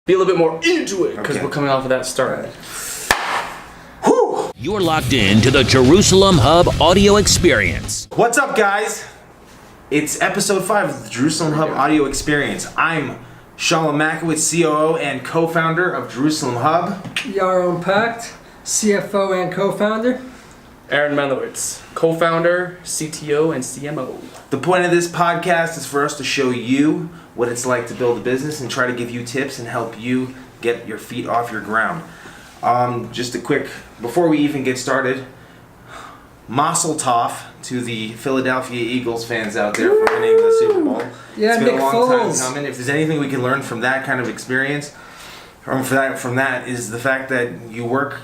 be a little bit more into it because we're coming off of that start. Whew. You're locked in to the Jerusalem Hub audio experience. What's up, guys? It's episode 5 of the Jerusalem Hub audio experience. I'm Shalom Makowitz, COO and co-founder of Jerusalem Hub. Yaron Pact, CFO and co-founder. Aaron Melowitz, co-founder, CTO, and CMO. The point of this podcast is for us to show you what it's like to build a business and try to give you tips and help you get your feet off your ground. Just a quick, before we even get started, Mazel Tov to the Philadelphia Eagles fans out there for winning the Super Bowl. Yeah, it's been Nick a long time Foles. coming. If there's anything we can learn from that kind of experience, from that is the fact that you work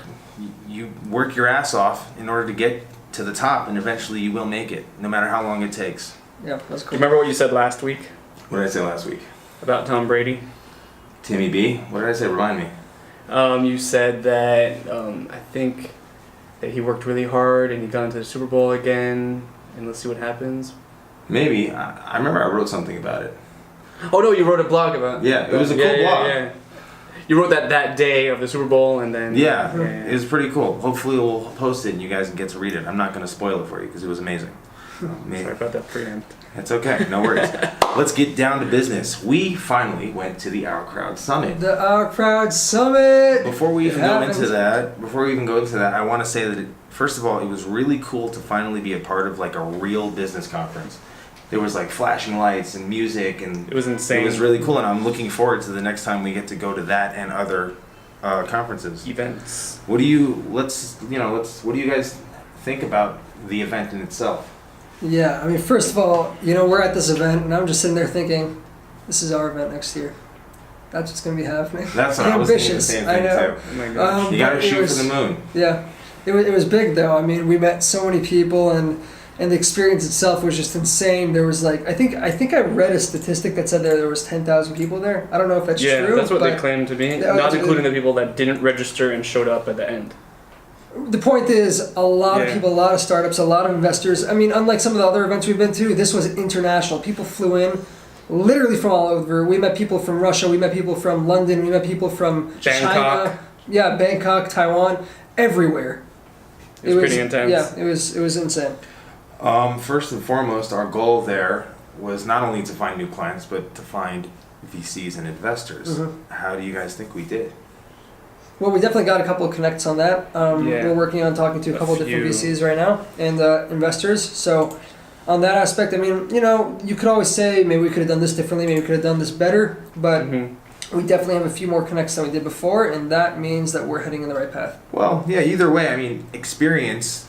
your ass off in order to get to the top, and eventually you will make it, no matter how long it takes. Yeah, that's cool. Do you remember what you said last week What did I say last week? about Tom Brady? Timmy B? What did I say? Remind me. You said that I think that he worked really hard and he got into the Super Bowl again, and let's see what happens. Maybe. I remember I wrote something about it. Oh no, you wrote a blog about it. Yeah, it was a cool blog. Yeah. You wrote that day of the Super Bowl, and then Yeah, it was pretty cool. Hopefully we'll post it and you guys can get to read it. I'm not going to spoil it for you because it was amazing. Sorry about that preempt. It's okay, no worries. Let's get down to business. We finally went to the Ourcrowd Summit. The Ourcrowd Summit! Before we even go into that, I want to say that, first of all, it was really cool to finally be a part of like a real business conference. There was like flashing lights and music, and It was insane. It was really cool, and I'm looking forward to the next time we get to go to that and other conferences. Events. What do you guys think about the event in itself? Yeah, I mean, first of all, we're at this event, and I'm just sitting there thinking, this is our event next year. That's what's going to be happening. That's what I was thinking the same thing, I know. too. Oh my gosh. You gotta but shoot for the moon. Yeah, it was big, though. I mean, we met so many people, and the experience itself was just insane. There was like, I think I read a statistic that said there was 10,000 people there. I don't know if that's true. Yeah, that's what they claimed to be. Yeah, Not including the people that didn't register and showed up at the end. The point is, a lot of people, a lot of startups, a lot of investors. I mean, unlike some of the other events we've been to, this was international. People flew in literally from all over. We met people from Russia, we met people from London, we met people from Bangkok. China. Yeah, Bangkok, Taiwan, everywhere. It was pretty intense. Yeah, it was insane. First and foremost, our goal there was not only to find new clients, but to find VCs and investors. Mm-hmm. How do you guys think we did? Well, we definitely got a couple of connects on that. We're working on talking to a couple of different VCs right now and investors. So on that aspect, I mean, you could always say maybe we could have done this differently, maybe we could have done this better, but we definitely have a few more connects than we did before, and that means that we're heading in the right path. Well, yeah, either way, I mean, experience,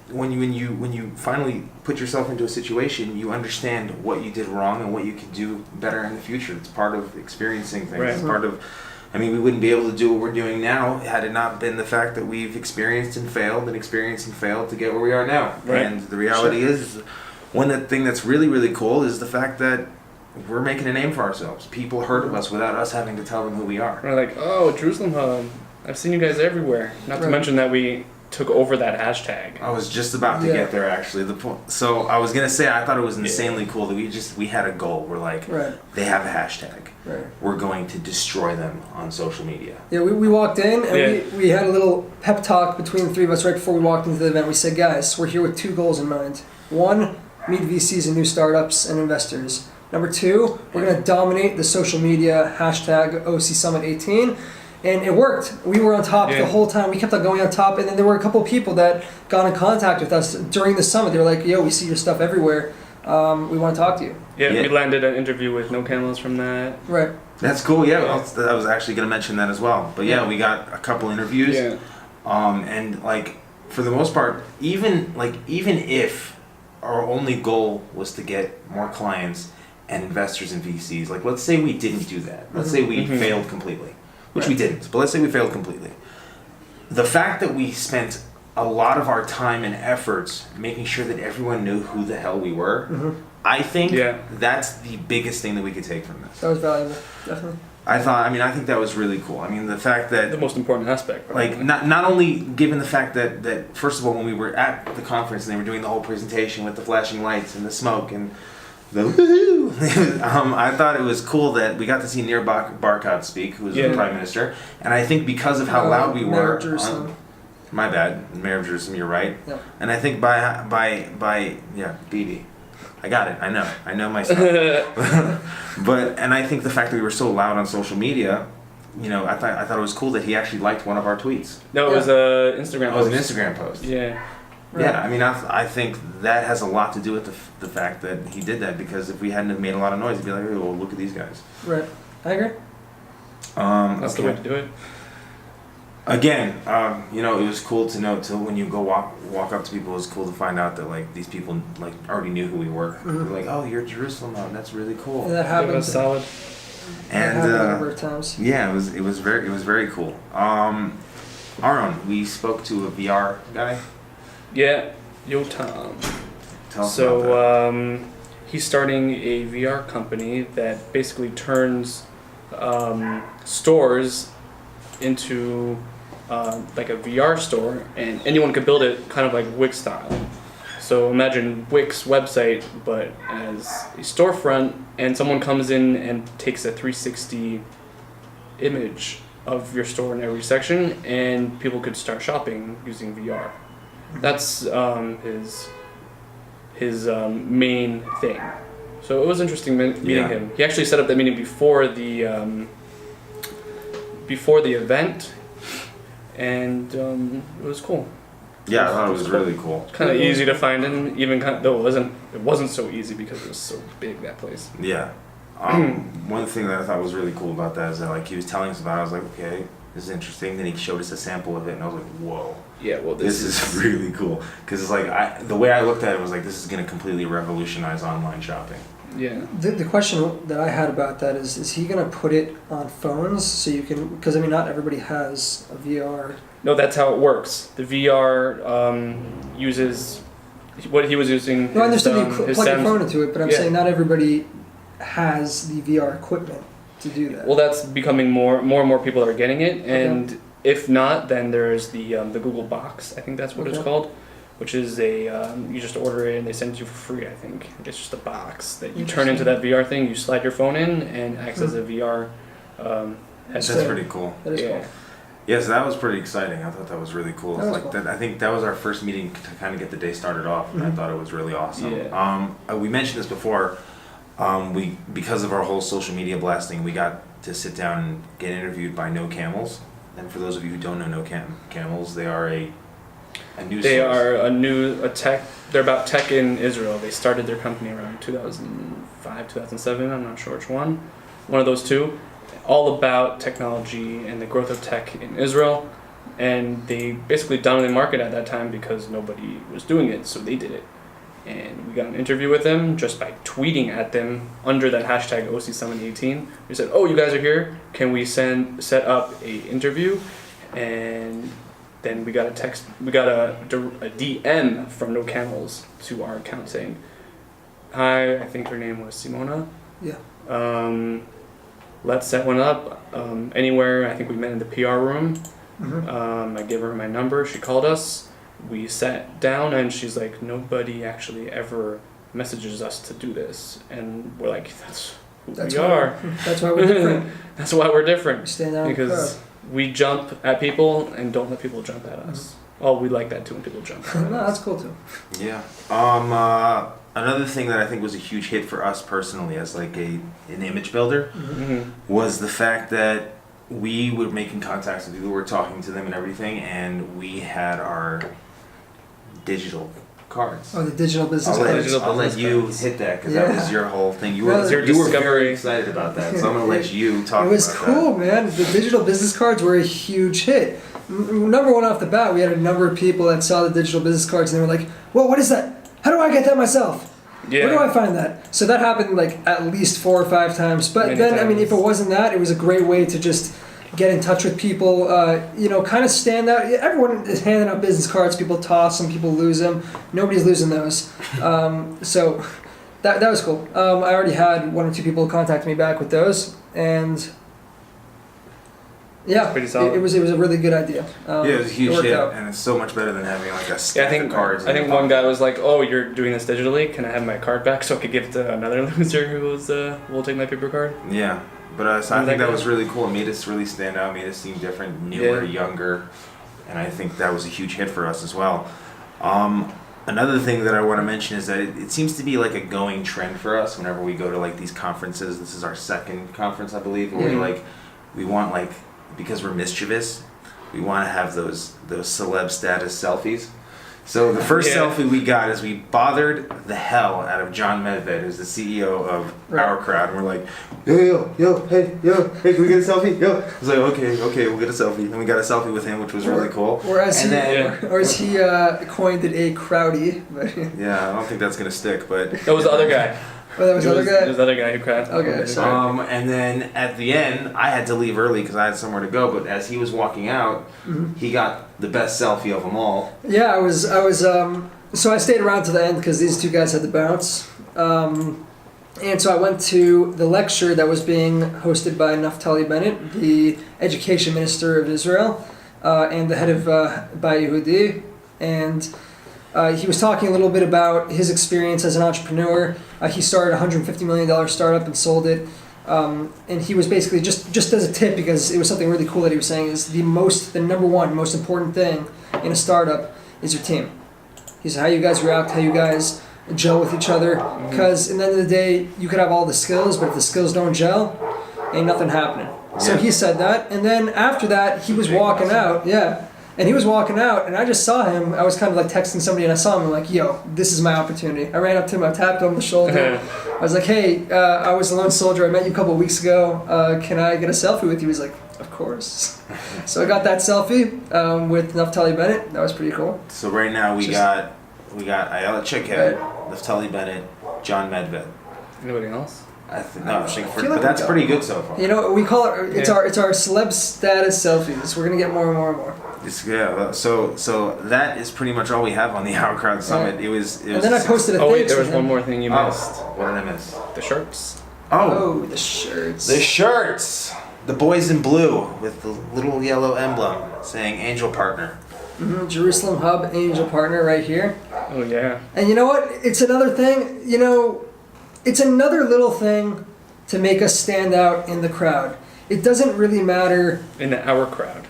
when you finally put yourself into a situation, you understand what you did wrong and what you can do better in the future. It's part of experiencing things. Right. It's part of, I mean, we wouldn't be able to do what we're doing now had it not been the fact that we've experienced and failed to get where we are now. Right. And the reality is, one thing that's really, really cool is the fact that we're making a name for ourselves. People heard of us without us having to tell them who we are. We're like, oh, Jerusalem Hub. I've seen you guys everywhere. Not to mention that we took over that hashtag. I was just about to get there, actually. So I was gonna say I thought it was insanely cool that we had a goal. We're like, Right. they have a hashtag. Right. We're going to destroy them on social media. Yeah, we walked in and we had a little pep talk between the three of us right before we walked into the event. We said, guys, we're here with 2 goals in mind. 1, meet VCs and new startups and investors. Number 2, we're going to dominate the social media hashtag OC Summit 18. And it worked. We were on top the whole time. We kept on going on top. And then there were a couple of people that got in contact with us during the summit. They were like, yo, we see your stuff everywhere. We want to talk to you. Yeah, we landed an interview with No Cameras from that. Right. That's cool, yeah. I was actually going to mention that as well. But yeah, we got a couple interviews. Yeah. And like, for the most part, even if our only goal was to get more clients and investors and VCs, like let's say we didn't do that. Let's say we failed completely. Which we didn't, but let's say we failed completely. The fact that we spent a lot of our time and efforts making sure that everyone knew who the hell we were, I think that's the biggest thing that we could take from this. That was valuable, definitely. I think that was really cool. I mean, the fact that the most important aspect. Probably. Like, not only given the fact that first of all, when we were at the conference and they were doing the whole presentation with the flashing lights and the smoke and the woohoo. I thought it was cool that we got to see Nir Barkat speak, who was the Prime Minister, and I think because of how loud we Mayor were. of Jerusalem. My bad, Mayor of Jerusalem. You're right. Yep. And I think by BB. I got it. I know my stuff. And I think the fact that we were so loud on social media, you know, I thought it was cool that he actually liked one of our tweets. No, it was an Instagram post. It was an Instagram post. Yeah. Right. Yeah, I mean, I think that has a lot to do with the fact that he did that, because if we hadn't have made a lot of noise, he'd be like, oh, well, look at these guys. Right. I agree. That's the way to do it. Again, you know, it was cool to know till when you go walk up to people, it was cool to find out that like these people like already knew who we were. Mm-hmm. They're like, oh, you're Jerusalem now. That's really cool. And that It happened. was solid. And happened a number of times. yeah, it was very cool. Aaron, we spoke to a VR guy. Yeah. Yo, Tom. Tell us about that. So he's starting a VR company that basically turns stores into like a VR store, and anyone could build it kind of like Wix style. So imagine Wix website, but as a storefront, and someone comes in and takes a 360 image of your store in every section, and people could start shopping using VR. That's his main thing. So it was interesting meeting him. He actually set up that meeting before the event, and it was cool. Yeah, I thought it was really cool. Kind of easy to find him, even though it wasn't so easy because it was so big, that place. Yeah. One thing that I thought was really cool about that is that like he was telling us about it, I was like, okay, this is interesting. Then he showed us a sample of it, and I was like, whoa. Yeah, well, This is really cool. Because it's like, the way I looked at it was like, this is going to completely revolutionize online shopping. Yeah. The question that I had about that is he going to put it on phones so you can, because I mean not everybody has a VR. No, that's how it works. The VR uses what he was using. No, I understand you his plug your Samsung- phone into it, but I'm saying not everybody has the VR equipment to do that. Well, that's becoming more and more people are getting it, and if not, then there's the Google Box. I think that's what it's called, which is a you just order it and they send it to you for free. I think it's just a box that you turn into that VR thing. You slide your phone in and acts as a VR headset. That's pretty cool. That is cool. Yeah, so that was pretty exciting. I thought that was really cool. That was Like cool. that, I think that was our first meeting to kind of get the day started off, and I thought it was really awesome. Yeah. We mentioned this before. Because of our whole social media blasting, we got to sit down and get interviewed by No Camels. And for those of you who don't know No Camels, they are a news They source. are a tech. They're about tech in Israel. They started their company around 2005, 2007. I'm not sure which one. One of those two. All about technology and the growth of tech in Israel. And they basically dominated the market at that time because nobody was doing it, so they did it. And we got an interview with them just by tweeting at them under that hashtag OC Summit 18. We said, "Oh, you guys are here. Can we set up a interview?" And then we got a text. We got a DM from No Camels to our account saying, "Hi, I think her name was Simona. Yeah. Let's set one up anywhere." I think we met in the PR room. Mm-hmm. I gave her my number. She called us. We sat down and she's like, nobody actually ever messages us to do this. And we're like, that's who we are. That's why we're different. That's why we're different. We stand out in the Because crowd. we jump at people and don't let people jump at us. Oh, we like that too when people jump at No, us. that's cool too. Yeah. Another thing that I think was a huge hit for us personally as like an image builder was the fact that we were making contacts with people, we were talking to them and everything, and we had our digital cards. Oh, the digital business I'll cards. let you hit that because that was your whole thing. You Yeah. were Your you were very discovery. excited about that, so I'm gonna let you talk. It was about cool, man. The digital business cards were a huge hit. Number one off the bat, we had a number of people that saw the digital business cards and they were like, "Whoa, what is that? How do I get that myself? Where do I find that?" So that happened like at least 4 or 5 times. But Many then, times. I mean, if it wasn't that, it was a great way to just get in touch with people. Kind of stand out. Everyone is handing out business cards. People toss them. People lose them. Nobody's losing those. So that was cool. I already had 1 or 2 people contact me back with those, and Yeah, pretty solid. it was a really good idea. Yeah, it was a huge worked hit, out. and it's so much better than having like a Yeah, stack of cards. I think one guy was like, "Oh, you're doing this digitally. Can I have my card back so I could give it to another loser who will take my paper card?" Yeah, but so I think that was really cool. It made us really stand out. Made us seem different, newer, younger, and I think that was a huge hit for us as well. Another thing that I want to mention is that it seems to be like a going trend for us whenever we go to like these conferences. This is our second conference, I believe, where we want like, because we're mischievous, we want to have those celeb status selfies. So the first selfie we got is we bothered the hell out of John Medved, who's the CEO of Ourcrowd, and we're like, hey, can we get a selfie? Yo, I was like, okay, we'll get a selfie, and we got a selfie with him, which was really cool. Or as he coined it, a crowdy. But yeah, I don't think that's gonna stick, but that was the other guy. Oh, that was the other guy? It was the other guy who cried. Okay, sorry. And then at the end, I had to leave early because I had somewhere to go. But as he was walking out, he got the best selfie of them all. Yeah, I was. So I stayed around to the end because these two guys had to bounce. And so I went to the lecture that was being hosted by Naftali Bennett, the education minister of Israel, and the head of Bai Yehudi. And he was talking a little bit about his experience as an entrepreneur. He started a $150 million startup and sold it. And he was basically, just as a tip, because it was something really cool that he was saying, is the number one most important thing in a startup is your team. He said how you guys react, how you guys gel with each other. Because at the end of the day, you could have all the skills, but if the skills don't gel, ain't nothing happening. So he said that. And then after that, he was walking out. Yeah. And he was walking out, and I just saw him. I was kind of like texting somebody, and I saw him. I'm like, yo, this is my opportunity. I ran up to him, I tapped him on the shoulder. I was like, hey, I was a lone soldier. I met you a couple of weeks ago. Can I get a selfie with you? He's like, of course. So I got that selfie with Naftali Bennett. That was pretty cool. So right now we got Ayala Chickhead, Naftali Bennett, John Medved. Anybody else? But that's pretty good so far. You know, we call it. It's our celeb status selfies. We're gonna get more and more and more. So that is pretty much all we have on the Ourcrowd Summit. Right. It was. And then I posted a Oh wait, thanks there was with one him. more thing you missed. What did I miss? The shirts. Oh, the shirts. The shirts. The boys in blue with the little yellow emblem saying Angel Partner. Jerusalem Hub Angel Partner right here. Oh yeah. And you know what? It's another thing. You know, it's another little thing to make us stand out in the crowd. It doesn't really matter In our crowd.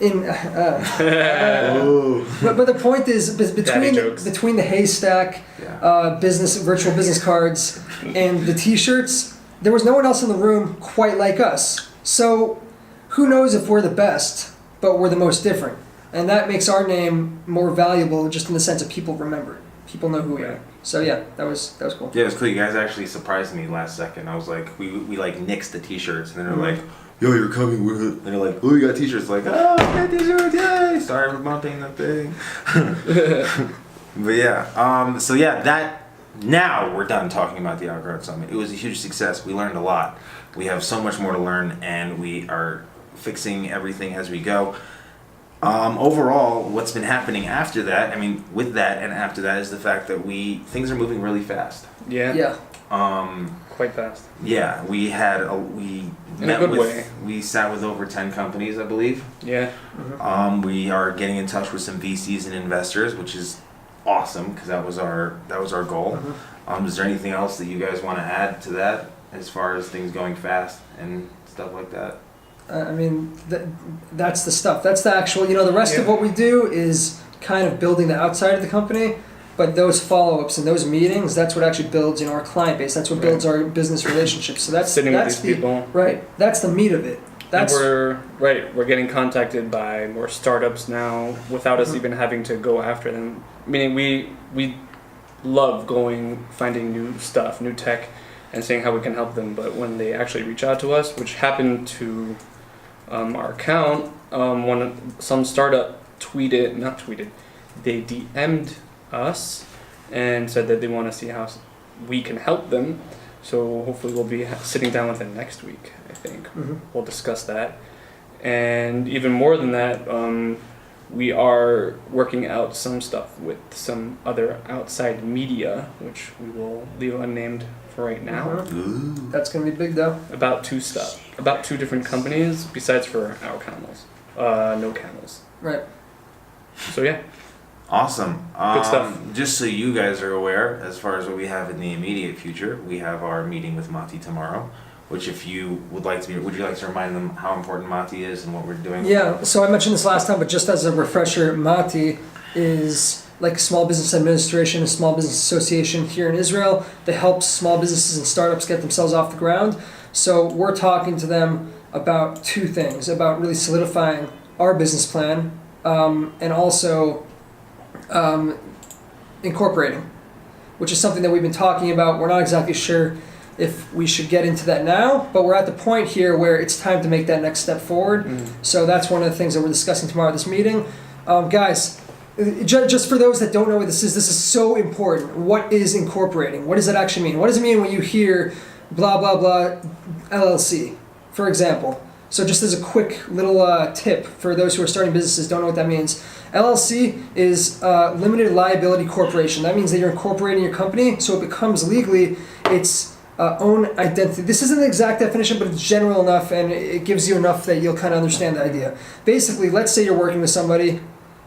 But the point is between the haystack, virtual business cards, and the T-shirts, there was no one else in the room quite like us. So who knows if we're the best, but we're the most different, and that makes our name more valuable just in the sense of people remember it. People know who we are. So yeah, that was cool. Yeah, it was cool. You guys actually surprised me last second. I was like, we like nixed the T-shirts, and then they're like, yo, you're coming with it. And they're like, oh, you got T-shirts. Like, oh, we got T-shirts, yay! Sorry for bumping the thing. But yeah, so yeah, that, now we're done talking about the Ourcrowd Summit. It was a huge success. We learned a lot. We have so much more to learn, and we are fixing everything as we go. Overall, what's been happening after that, I mean, with that and after that, is the fact that things are moving really fast. Yeah. Yeah. Quite fast. Yeah, we sat with over 10 companies, I believe. Yeah. We are getting in touch with some VCs and investors, which is awesome because that was our goal. Is there anything else that you guys want to add to that as far as things going fast and stuff like that? I mean, that's the stuff. That's the actual. The rest of what we do is kind of building the outside of the company. But those follow-ups and those meetings, that's what actually builds our client base. That's what builds our business relationships. So that's sitting with these people. Right. That's the meat of it. We're getting contacted by more startups now without us even having to go after them. Meaning we love finding new stuff, new tech, and seeing how we can help them. But when they actually reach out to us, which happened to our account, when some startup they DM'd us and said that they want to see how we can help them. So hopefully we'll be sitting down with them next week, I think. We'll discuss that. And even more than that, we are working out some stuff with some other outside media, which we will leave unnamed for right now. That's going to be big though. About two different companies besides for our channels. no camels. Right. So yeah. Awesome. Good stuff. Just so you guys are aware, as far as what we have in the immediate future, we have our meeting with Mati tomorrow. Which, if you would like to would you like to remind them how important Mati is and what we're doing? Yeah, so I mentioned this last time, but just as a refresher, Mati is like a small business administration, a small business association here in Israel that helps small businesses and startups get themselves off the ground. So we're talking to them about two things, about really solidifying our business plan and also incorporating, which is something that we've been talking about. We're not exactly sure if we should get into that now, but we're at the point here where it's time to make that next step forward. So that's one of the things that we're discussing tomorrow at this meeting. Guys, just for those that don't know what this is so important. What is incorporating? What does that actually mean? What does it mean when you hear blah, blah, blah, LLC, for example? So just as a quick little tip for those who are starting businesses, don't know what that means. LLC is Limited Liability Corporation. That means that you're incorporating your company, so it becomes legally its own identity. This isn't the exact definition, but it's general enough, and it gives you enough that you'll kind of understand the idea. Basically, let's say you're working with somebody,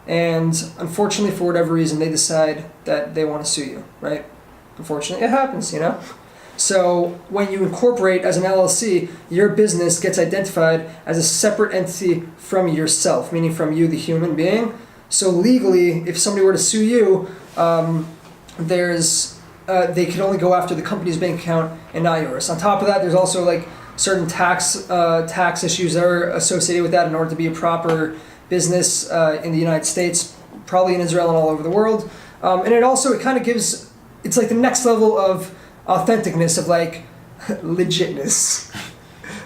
and unfortunately, for whatever reason, they decide that they want to sue you, right? Unfortunately, it happens, you know? So when you incorporate as an LLC, your business gets identified as a separate entity from yourself, meaning from you, the human being. So legally, if somebody were to sue you, they can only go after the company's bank account and not yours. On top of that, there's also like certain tax issues that are associated with that in order to be a proper business in the United States, probably in Israel and all over the world. And it kind of gives, it's like the next level of authenticness of like legitness.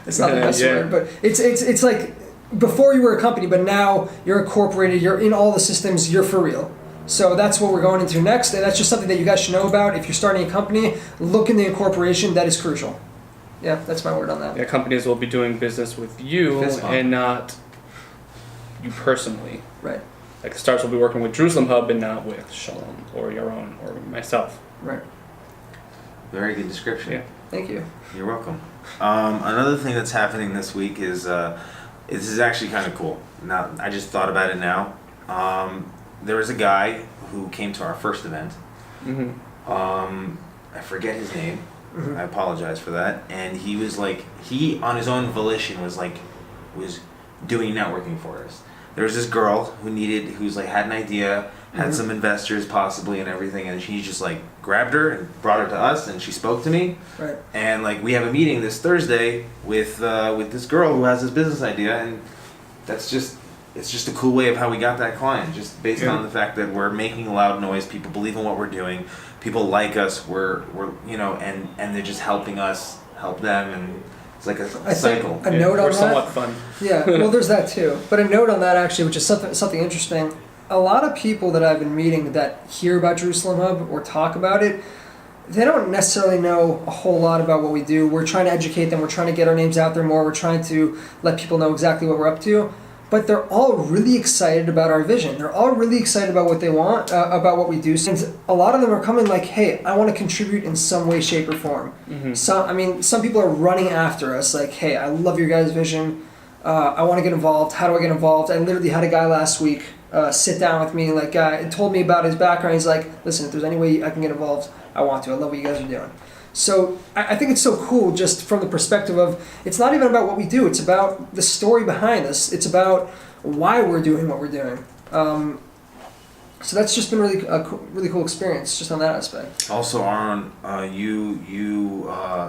It's not the best word, but it's like before you were a company, but now you're incorporated, you're in all the systems, you're for real. So that's what we're going into next, and that's just something that you guys should know about. If you're starting a company, look in the incorporation. That is crucial. Yeah, that's my word on that. Yeah, companies will be doing business with you and not you personally. Right. Like the startups will be working with Jerusalem Hub and not with Shalom or Yaron or myself. Right. Very good description. Yeah. Thank you. You're welcome. Another thing that's happening this week is this is actually kind of cool. Now, I just thought about it now. There was a guy who came to our first event. I forget his name. I apologize for that. And he was like, he on his own volition was doing networking for us. There was this girl who's like had an idea, had some investors possibly and everything, and she just like grabbed her and brought her to us, and she spoke to me. Right. And like we have a meeting this Thursday with this girl who has this business idea, and it's just a cool way of how we got that client, just based on the fact that we're making a loud noise, people believe in what we're doing, people like us, we're and they're just helping us help them, and it's like a cycle. A note on we're that. somewhat fun. Yeah, well, there's that too. But a note on that actually, which is something interesting. A lot of people that I've been meeting that hear about Jerusalem Hub or talk about it, they don't necessarily know a whole lot about what we do. We're trying to educate them. We're trying to get our names out there more. We're trying to let people know exactly what we're up to. But they're all really excited about our vision. They're all really excited about what they want, about what we do. And a lot of them are coming like, hey, I want to contribute in some way, shape, or form. Some people are running after us like, hey, I love your guys' vision. I want to get involved. How do I get involved? I literally had a guy last week sit down with me, and told me about his background. He's like, listen, if there's any way I can get involved, I want to. I love what you guys are doing. So I think it's so cool just from the perspective of, it's not even about what we do, it's about the story behind us. It's about why we're doing what we're doing. So that's just been really cool experience just on that aspect. Also, Aaron,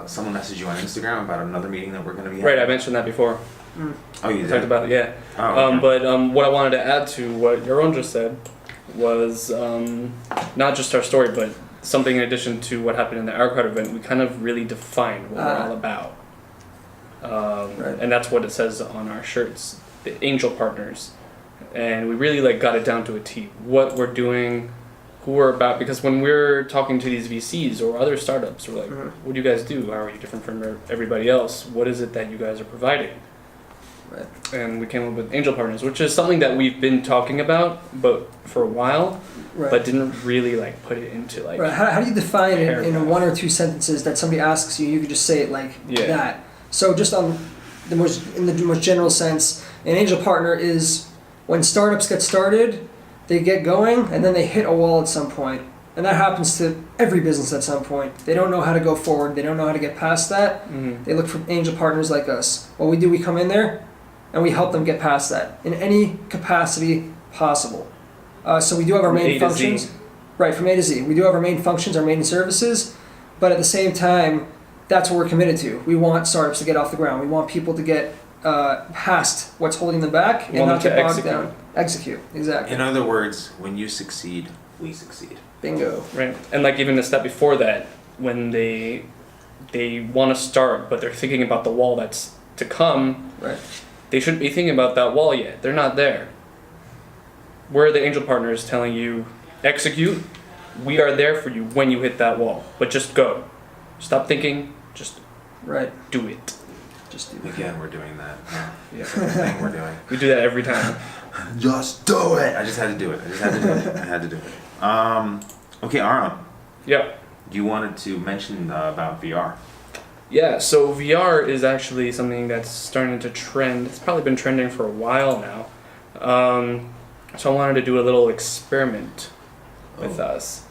someone messaged you on Instagram about another meeting that we're going to be having. Right, I mentioned that before. Oh, you did? Talked about it, yeah. Oh, okay. But what I wanted to add to what Yaron just said was not just our story, but something in addition to what happened in the Ourcrowd event. We kind of really defined what we're all about. Right. And that's what it says on our shirts, the angel partners. And we really got it down to a T. What we're doing, who we're about, because when we're talking to these VCs or other startups, we're like, what do you guys do? How are you different from everybody else? What is it that you guys are providing? Right. And we came up with angel partners, which is something that we've been talking about, but for a while, but didn't really put it into Right. How do you define it in paragraph. 1 or 2 sentences that somebody asks you? You could just say it like that. So just on the most general sense, An angel partner is when startups get started, they get going, and then they hit a wall at some point. And that happens to every business at some point. They don't know how to go forward. They don't know how to get past that. They look for angel partners like us. What we do, we come in there, and we help them get past that in any capacity possible. So we do have our main functions. Right, from A to Z. We do have our main functions, our main services, but at the same time, that's what we're committed to. We want startups to get off the ground. We want people to get past what's holding them back and not get bogged down. Execute, exactly. In other words, when you succeed, we succeed. Bingo. Right, and like even a step before that, when they want to start, but they're thinking about the wall that's to come. Right. They shouldn't be thinking about that wall yet. They're not there. We're the angel partners telling you, execute. We are there for you when you hit that wall, but just go. Stop thinking. Just do it. Just do it. Again, we're doing that. Yeah. Thing we're doing. We do that every time. Just do it. I just had to do it. I had to do it. Okay, Aaron. Yeah. You wanted to mention about VR. Yeah, so VR is actually something that's starting to trend. It's probably been trending for a while now. So I wanted to do a little experiment with us.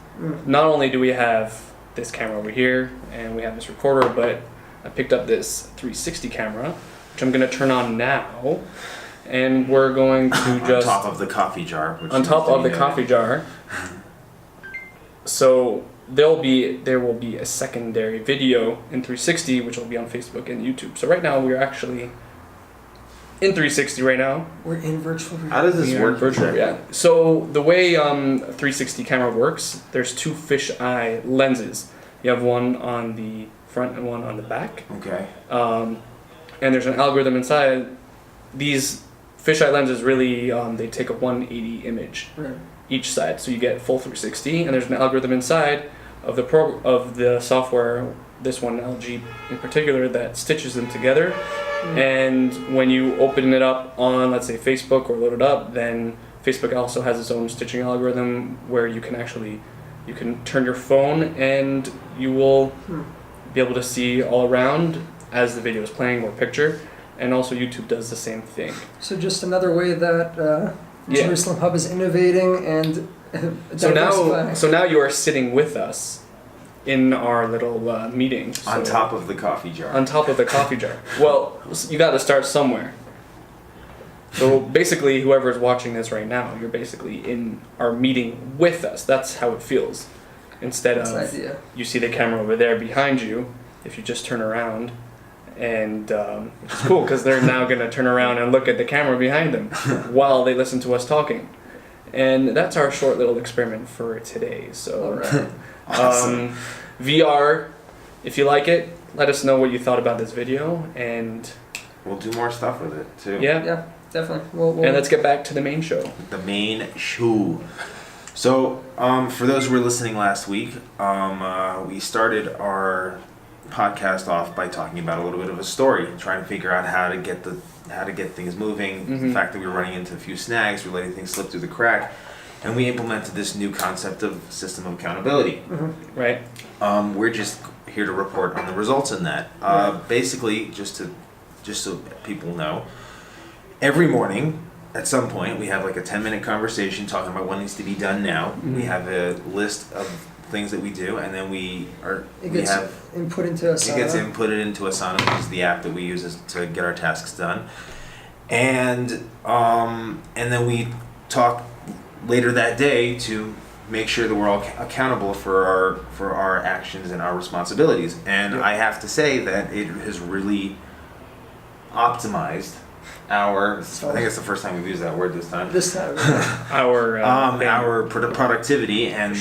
Not only do we have this camera over here and we have this recorder, but I picked up this 360 camera, which I'm going to turn on now. And we're going to just... on top of the coffee jar. On top of the coffee jar. So there will be a secondary video in 360, which will be on Facebook and YouTube. So right now we're actually in 360 right now. We're in virtual reality. How does this work? Virtual, yeah. So the way 360 camera works, there's two fisheye lenses. You have one on the front and one on the back. Okay. And there's an algorithm inside. These fisheye lenses really they take a 180 image each side, so you get full 360. And there's an algorithm inside of the software. This one, LG in particular, that stitches them together. And when you open it up on, let's say, Facebook or load it up, then Facebook also has its own stitching algorithm where you can turn your phone and you will be able to see all around as the video is playing or picture. And also YouTube does the same thing. So just another way that Jerusalem Hub is innovating and diversifying. So now you are sitting with us in our little meeting. On top of the coffee jar. On top of the coffee jar. Well, you got to start somewhere. So basically, whoever's watching this right now, you're basically in our meeting with us. That's how it feels. Instead of you see the camera over there behind you, if you just turn around, and it's cool because they're now going to turn around and look at the camera behind them while they listen to us talking. And that's our short little experiment for today. So. Awesome. VR, if you like it, let us know what you thought about this video, and we'll do more stuff with it too. Yeah, definitely. And let's get back to the main show. The main show. So, for those who were listening last week, we started our podcast off by talking about a little bit of a story, trying to figure out how to get things moving. The fact that we were running into a few snags, we were letting things slip through the crack. And we implemented this new concept of system of accountability. Right. We're just here to report on the results in that. Basically, just so people know, every morning at some point we have like a 10-minute conversation talking about what needs to be done now. We have a list of things that we do, and then it gets input into Asana. It gets inputted into Asana, which is the app that we use to get our tasks done. And then we talk later that day to make sure that we're all accountable for our actions and our responsibilities. And I have to say that it has really optimized I think it's the first time we've used that word this time. Our productivity and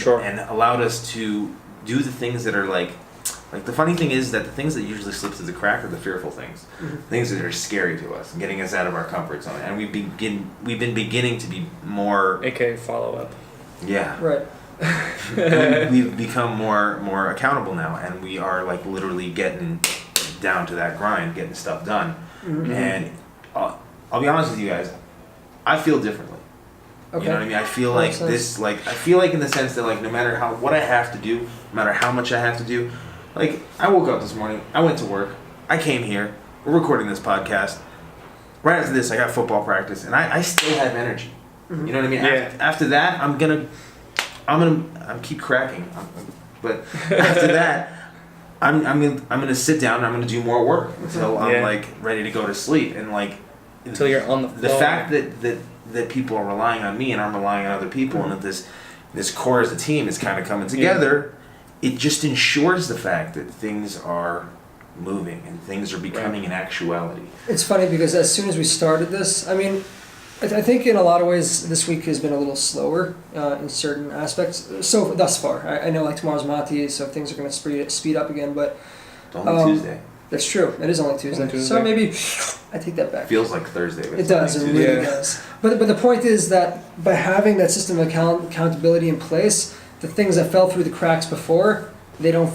allowed us to do the things that are like the funny thing is that the things that usually slip through the crack are the fearful things, things that are scary to us, getting us out of our comfort zone, and we've been beginning to be more, aka follow up. Yeah. Right. We've become more accountable now, and we are like literally getting down to that grind, getting stuff done. And I'll be honest with you guys, I feel differently. Okay. You know what I mean? I feel like this, I feel like in the sense that like no matter what I have to do, no matter how much I have to do, like I woke up this morning, I went to work, I came here, we're recording this podcast. right after this, I got football practice, and I still have energy. You know what I mean? Yeah. After that, I'm gonna keep cracking, but after that, I'm gonna sit down and I'm gonna do more work until I'm like ready to go to sleep, and like until you're on the floor. The fact that people are relying on me and I'm relying on other people, and that this core as a team is kind of coming together, it just ensures the fact that things are moving and things are becoming an actuality. It's funny because as soon as we started this, I mean, I think in a lot of ways this week has been a little slower in certain aspects. So thus far, I know like tomorrow's Mati, so things are going to speed up again. But it's only Tuesday. That's true. It is only Tuesday. So maybe I take that back. Feels like Thursday. But it does. It really does. But the point is that by having that system of accountability in place, the things that fell through the cracks before, they don't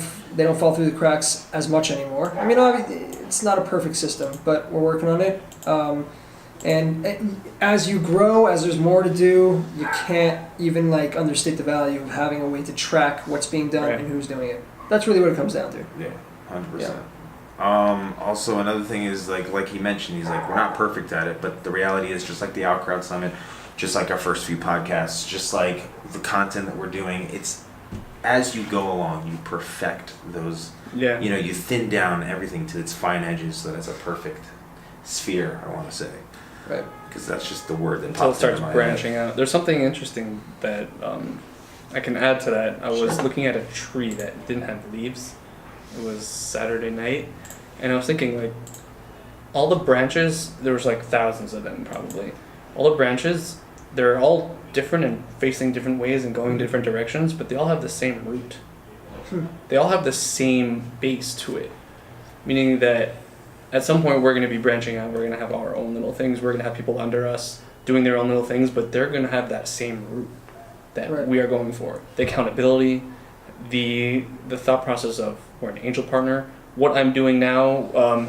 fall through the cracks as much anymore. I mean, it's not a perfect system, but we're working on it. And as you grow, as there's more to do, you can't even like understate the value of having a way to track what's being done and who's doing it. That's really what it comes down to. Yeah, 100%. Also, another thing is like he mentioned, he's like, we're not perfect at it, but the reality is, just like the Ourcrowd Summit, just like our first few podcasts, just like the content that we're doing, it's as you go along, you perfect those. Yeah. You know, you thin down everything to its fine edges so that it's a perfect sphere, I want to say. Right. Because that's just the word that until it pops into starts my branching head. out. There's something interesting that I can add to that. I was looking at a tree that didn't have leaves. It was Saturday night, and I was thinking, like, all the branches, there was like thousands of them probably. All the branches, they're all different and facing different ways and going different directions, but they all have the same root. They all have the same base to it, meaning that at some point we're going to be branching out. We're going to have our own little things. We're going to have people under us doing their own little things, but they're going to have that same root that we are going for. The accountability, the thought process of we're an angel partner. What I'm doing now,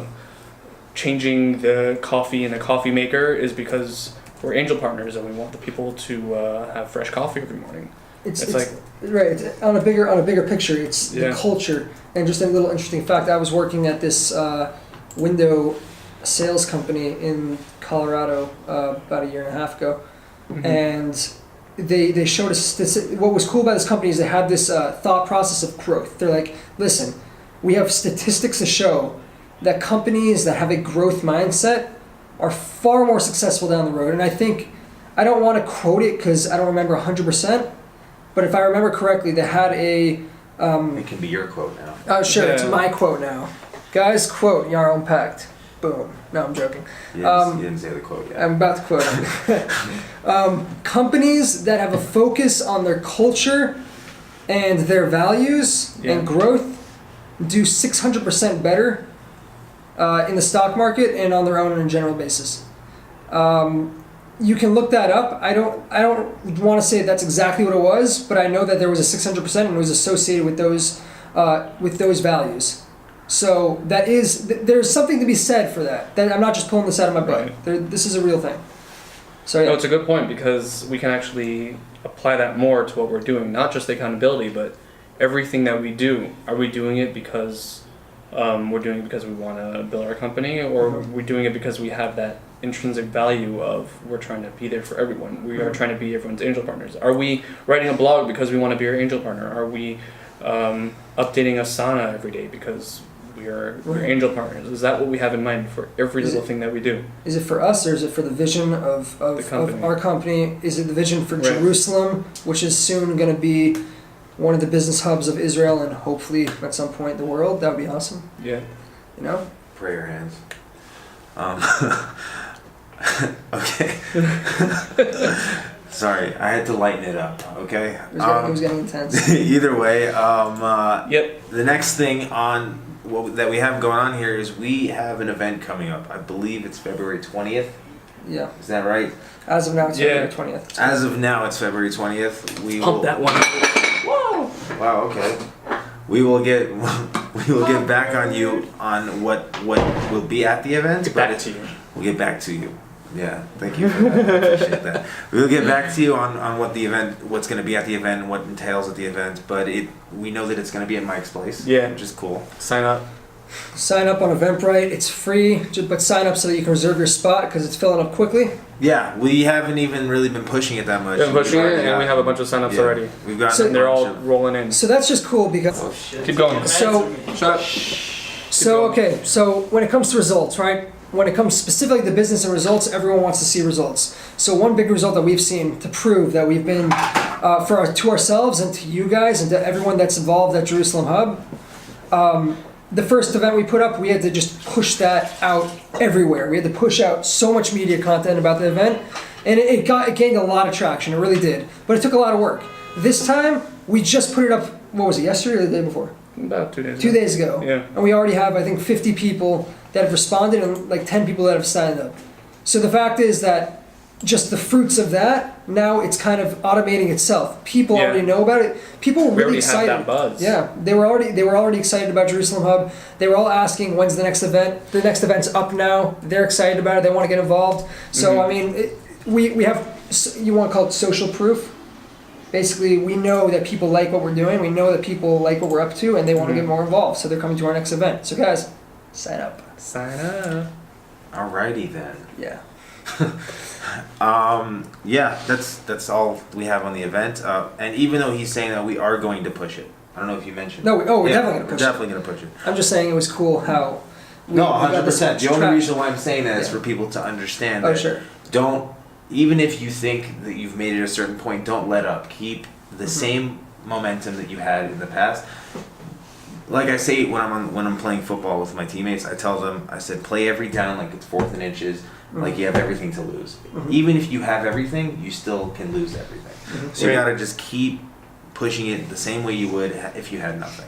changing the coffee in the coffee maker, is because we're angel partners and we want the people to have fresh coffee every morning. It's like right. It's on a bigger picture. It's the culture. And just a little interesting fact. I was working at this window sales company in Colorado about a year and a half ago, and they showed us what was cool about this company is they had this thought process of growth. They're like, listen, we have statistics to show that companies that have a growth mindset are far more successful down the road. And I think, I don't want to quote it because I don't remember 100%, but if I remember correctly, they had a... it can be your quote now. Oh, sure, it's my quote now. Guys, quote, your own pact. Boom. No, I'm joking. You didn't say the quote yet. I'm about to quote it. Companies that have a focus on their culture and their values and growth do 600% better in the stock market and on their own on a general basis. You can look that up. I don't want to say that's exactly what it was, but I know that there was a 600% and it was associated with those values. So there's something to be said for that. I'm not just pulling this out of my butt. This is a real thing. So No, it's a good point because we can actually apply that more to what we're doing, not just accountability, but everything that we do. Are we doing it because we're doing it because we want to build our company, or are we doing it because we have that intrinsic value of we're trying to be there for everyone? We are trying to be everyone's angel partners. Are we writing a blog because we want to be your angel partner? Are we updating Asana every day because we're angel partners? Is that what we have in mind for every little thing that we do? Is it for us, or is it for the vision of our company? Is it the vision for Jerusalem, which is soon going to be one of the business hubs of Israel and hopefully at some point the world? That would be awesome. Yeah. You know? Pray your hands. Okay. Sorry, I had to lighten it up, okay? It was getting intense. Either way, the next thing that we have going on here is we have an event coming up. I believe it's February 20th. Yeah. Is that right? As of now, it's February 20th. As of now, it's February 20th. We Pump that one. Whoa! Wow, okay. We will get back on you on what will be at the event. We'll get back to you. Yeah, thank you for that. I appreciate that. We'll get back to you on what's going to be at the event, what entails at the event. But we know that it's going to be at Mike's place. Yeah, which is cool. Sign up. Sign up on Eventbrite. It's free, but sign up so that you can reserve your spot because it's filling up quickly. Yeah, we haven't even really been pushing it that much. We've been pushing it, and we have a bunch of signups already. We've got. So- And they're all rolling in. So that's just cool because. Keep going. So, Shut up. okay, so when it comes to results, right? When it comes specifically to business and results, everyone wants to see results. So one big result that we've seen to prove that we've been, to ourselves and to you guys and to everyone that's involved at Jerusalem Hub, the first event we put up, we had to just push that out everywhere. We had to push out so much media content about the event, and it gained a lot of traction. It really did, but it took a lot of work. This time, we just put it up. What was it? Yesterday or the day before? About 2 days. 2 days ago. Yeah. And we already have, I think, 50 people that have responded and like 10 people that have signed up. So the fact is that just the fruits of that, now it's kind of automating itself. People Yeah. already know about it. People were We really already excited. have that buzz. Yeah, they were already excited about Jerusalem Hub. They were all asking when's the next event. The next event's up now. They're excited about it. They want to get involved. So Mm-hmm. I mean, we have, you want to call it social proof. Basically, we know that people like what we're doing. We know that people like what we're up to, and they want to get more involved. So they're coming to our next event. So guys, sign up. Sign up. Alrighty then. Yeah. Yeah, that's all we have on the event. And even though he's saying that we are going to push it, I don't know if you mentioned. No, we're Yeah, definitely gonna push We're definitely going to push it. it. I'm just saying it was cool how. No, we got this 100%. much The only traction. reason why I'm saying that is Yeah. for people to understand Oh, that sure. don't, even if you think that you've made it a certain point, don't let up. Keep the same momentum that you had in the past. Like I say when I'm playing football with my teammates, I tell them, I said, play every down like it's 4th and inches, like you have everything to lose. Even if you have everything, you still can lose everything. So you Right. gotta just keep pushing it the same way you would if you had nothing.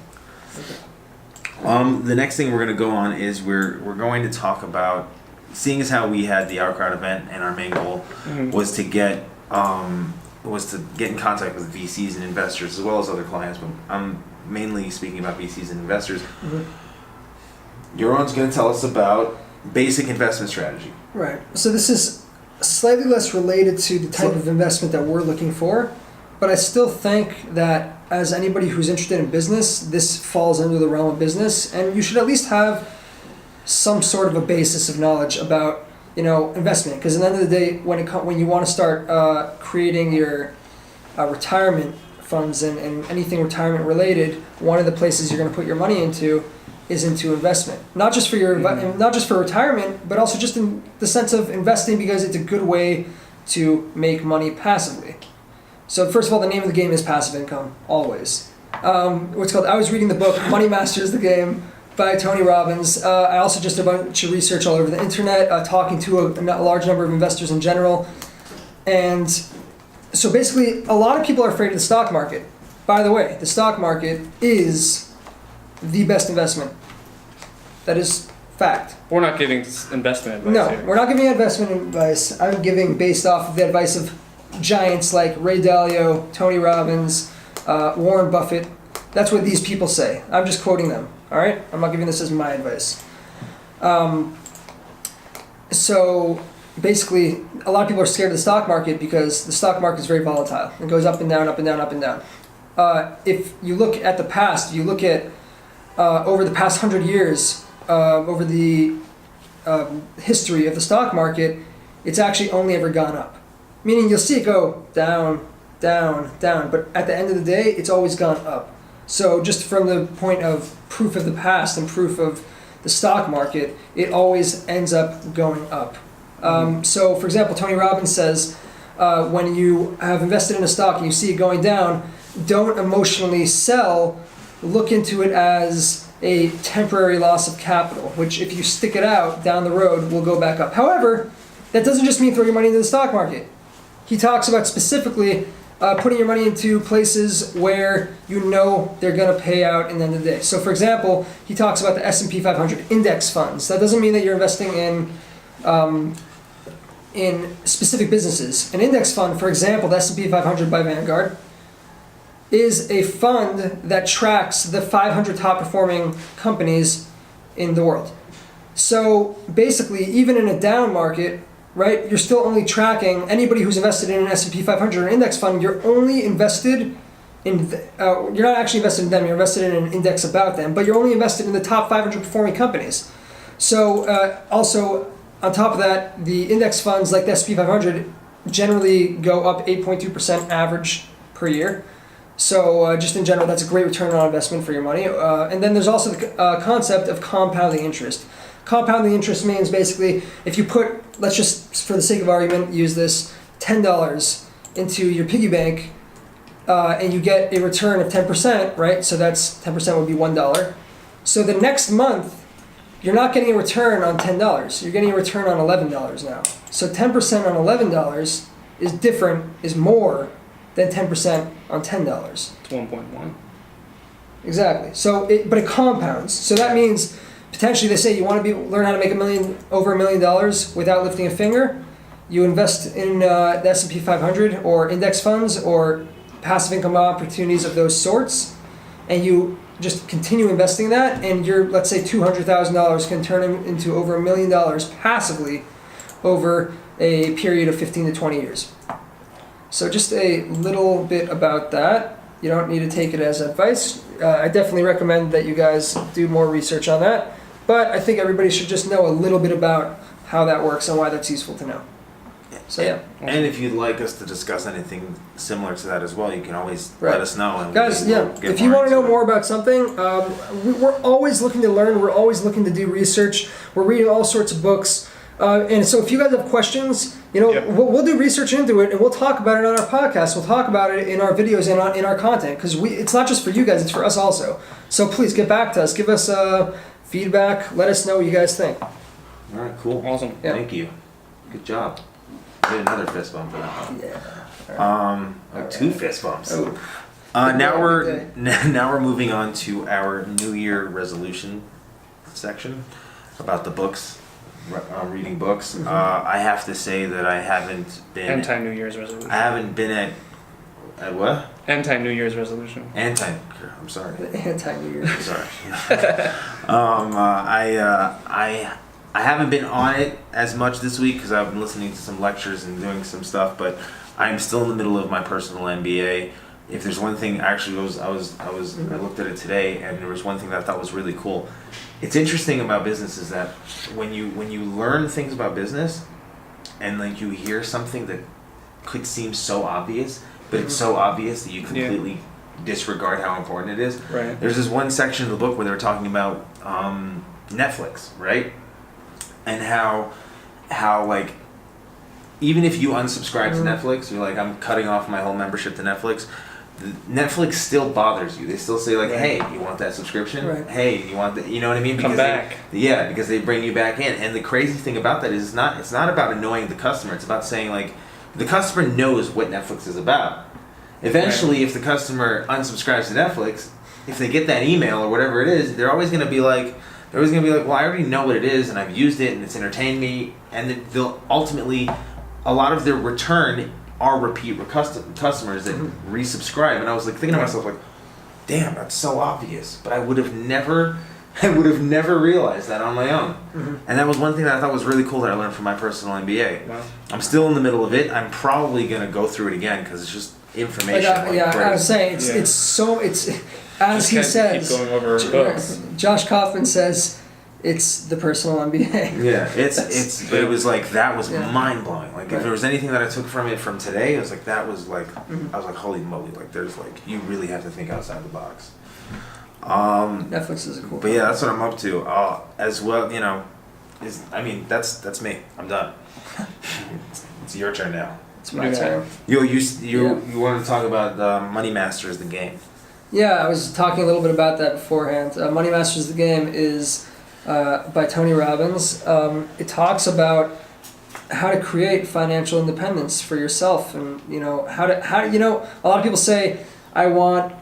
The next thing we're gonna go on is we're going to talk about, seeing as how we had the Ourcrowd event and our main goal was to get in contact with VCs and investors as well as other clients, but I'm mainly speaking about VCs and investors. Yoron's going to tell us about basic investment strategy. Right. So this is slightly less related to the type of investment that we're looking for, but I still think that as anybody who's interested in business, this falls under the realm of business, and you should at least have some sort of a basis of knowledge about, investment. Because at the end of the day, when you want to start creating your retirement funds and anything retirement related, one of the places you're going to put your money into is into investment. Not just for not just for retirement, but also just in the sense of investing because it's a good way to make money passively. So first of all, the name of the game is passive income, always. What's called, I was reading the book Money Masters the Game by Tony Robbins. I also just did a bunch of research all over the internet, talking to a large number of investors in general. And so basically, a lot of people are afraid of the stock market. By the way, the stock market is the best investment. That is fact. We're not giving investment advice No, here. we're not giving investment advice. I'm giving based off of the advice of giants like Ray Dalio, Tony Robbins, Warren Buffett. That's what these people say. I'm just quoting them. All right? I'm not giving this as my advice. So basically, a lot of people are scared of the stock market because the stock market is very volatile. It goes up and down, up and down, up and down. If you look at the past, you look at over the past 100 years, over the history of the stock market, it's actually only ever gone up. Meaning you'll see it go down, down, down, but at the end of the day, it's always gone up. So just from the point of proof of the past and proof of the stock market, it always ends up going up. So for example, Tony Robbins says, when you have invested in a stock and you see it going down, don't emotionally sell, look into it as a temporary loss of capital, which if you stick it out down the road will go back up. However, that doesn't just mean throw your money into the stock market. He talks about specifically putting your money into places where you know they're going to pay out in the end of the day. So for example, he talks about the S&P 500 index funds. That doesn't mean that you're investing in specific businesses. An index fund, for example, the S&P 500 by Vanguard, is a fund that tracks the 500 top performing companies in the world. So basically, even in a down market, right, you're still only tracking anybody who's invested in an S&P 500 or index fund. You're only invested you're not actually invested in them. You're invested in an index about them, but you're only invested in the top 500 performing companies. So also on top of that, the index funds like the S&P 500 generally go up 8.2% average per year. So just in general, that's a great return on investment for your money. And then there's also the concept of compounding interest. Compounding interest means basically if you put, let's just for the sake of argument use this, $10 into your piggy bank and you get a return of 10%, right? So that's 10% would be $1. So the next month, you're not getting a return on $10. You're getting a return on $11 now. So 10% on $11 is more than 10% on $10. It's 1.1. Exactly. So but it compounds. So that means potentially they say you want to learn how to make over $1 million without lifting a finger. You invest in the S&P 500 or index funds or passive income opportunities of those sorts, and you just continue investing that, and your, let's say $200,000 can turn into over $1 million passively over a period of 15 to 20 years. So just a little bit about that. You don't need to take it as advice. I definitely recommend that you guys do more research on that, but I think everybody should just know a little bit about how that works and why that's useful to know. So yeah. And if you'd like us to discuss anything similar to that as well, you can always let us know. And guys, if you want to know more about something, we're always looking to learn. We're always looking to do research. We're reading all sorts of books. And so if you guys have questions, we'll do research into it and we'll talk about it on our podcast. We'll talk about it in our videos and in our content because it's not just for you guys, it's for us also. So please get back to us. Give us feedback. Let us know what you guys think. All right, cool. Awesome. Yeah. Thank you. Good job. I did another fist bump for that one. Yeah. Like 2 fist bumps. Oh. Now we're moving on to our New Year resolution section about the books, reading books. Mm-hmm. I have to say that I haven't been Anti-New Year's resolution. I haven't been at what? Anti-New Year's resolution. I'm sorry. Anti-New Year. I'm sorry. I haven't been on it as much this week because I've been listening to some lectures and doing some stuff, but I'm still in the middle of my personal MBA. If there's one thing, actually, I looked at it today, and there was one thing that I thought was really cool. It's interesting about business is that when you learn things about business, and like you hear something that could seem so obvious, but it's so obvious that you completely disregard how important it is. Right. There's this one section of the book where they were talking about Netflix, right? And how like even if you unsubscribe to Netflix, you're like, I'm cutting off my whole membership to Netflix. Netflix still bothers you. They still say like, hey, you want that subscription? Right. Hey, you want that? You know what I mean? Come back. Because they bring you back in. And the crazy thing about that is it's not about annoying the customer. It's about saying like, the customer knows what Netflix is about. Eventually, if the customer unsubscribes to Netflix, if they get that email or whatever it is, they're always going to be like, well, I already know what it is, and I've used it, and it's entertained me, and they'll ultimately, a lot of their return are repeat customers that resubscribe. And I was like thinking to myself, like, damn, that's so obvious, but I would have never realized that on my own. And that was one thing that I thought was really cool that I learned from my personal MBA. Wow. I'm still in the middle of it. I'm probably gonna go through it again because it's just information. I was saying it's as he says. Keep going over books. Josh Kaufman says it's the personal MBA. Yeah, but it was like that was mind blowing. Like if there was anything that I took from it from today, it was like that was like I was like, holy moly! Like there's like you really have to think outside the box. Netflix is a cool. But yeah, that's what I'm up to. As well, that's me. I'm done. It's your turn now. It's my turn. You wanted to talk about Money Masters the game. Yeah, I was talking a little bit about that beforehand. Money Masters the Game is by Tony Robbins. It talks about how to create financial independence for yourself, and how to a lot of people say, I want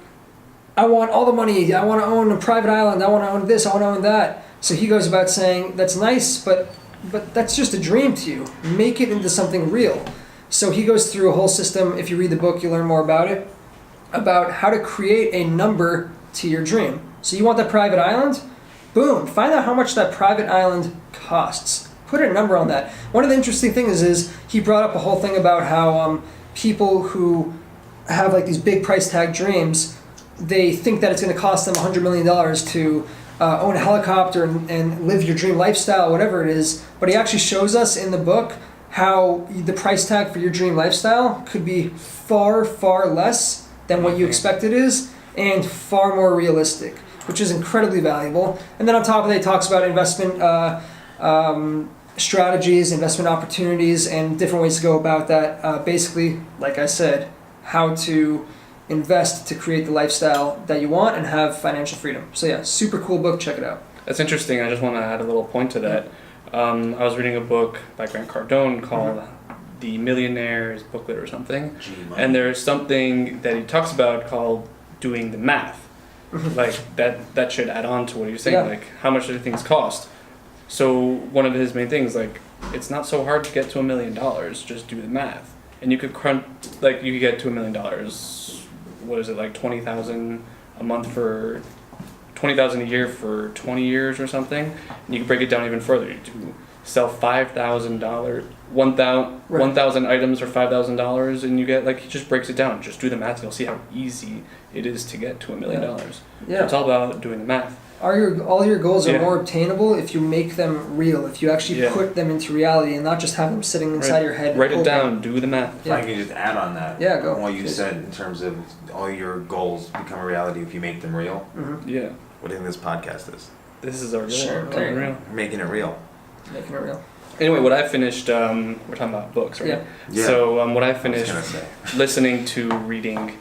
all the money, I want to own a private island, I want to own this, I want to own that. So he goes about saying that's nice, but that's just a dream to you. Make it into something real. So he goes through a whole system. If you read the book, you learn more about it, about how to create a number to your dream. So you want that private island? Boom. Find out how much that private island costs. Put a number on that. One of the interesting things is he brought up a whole thing about how people who have like these big price tag dreams, they think that it's going to cost them $100 million to own a helicopter and live your dream lifestyle, whatever it is. But he actually shows us in the book how the price tag for your dream lifestyle could be far, far less than what you expect it is, and far more realistic, which is incredibly valuable. And then on top of that, he talks about investment strategies, investment opportunities, and different ways to go about that. Basically, like I said, how to invest to create the lifestyle that you want and have financial freedom. So yeah, super cool book. Check it out. That's interesting. I just want to add a little point to that. I was reading a book by Grant Cardone called The Millionaire's Booklet or something. And there's something that he talks about called doing the math. Like that should add on to what you're saying. Yeah. Like how much do things cost? So one of his main things, like, it's not so hard to get to $1 million. Just do the math, and you could you could get to $1 million. What is it, like 20,000 a month for 20,000 a year for 20 years or something? And you can break it down even further. You do sell $5,000, 1,000 items for $5,000, and you get, like, he just breaks it down. Just do the math, and you'll see how easy it is to get to $1 million. Yeah. So it's all about doing the math. All your goals are more obtainable if you make them real, if you actually put them into reality and not just have them sitting inside your head. Write it down, do the math. If I can just add on that. Yeah, go. What you said in terms of all your goals become a reality if you make them real. Yeah. What do you think this podcast is? This is our real. Sure, Real. We're making it real. Making it real. Anyway, what I finished, we're talking about books, right? Yeah. So what I finished I was gonna say. listening to, reading,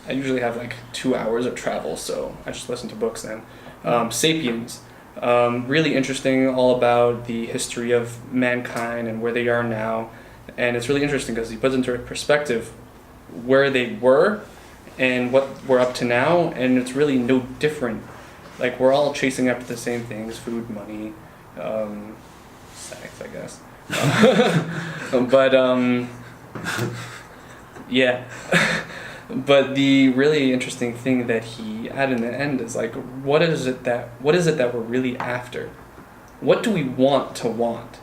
I usually have like 2 hours of travel, so I just listen to books then. Sapiens, really interesting, all about the history of mankind and where they are now. And it's really interesting because he puts into perspective where they were and what we're up to now, and it's really no different. Like, we're all chasing after the same things: food, money, sex, I guess. But yeah. But the really interesting thing that he added in the end is, like, what is it that we're really after? What do we want to want?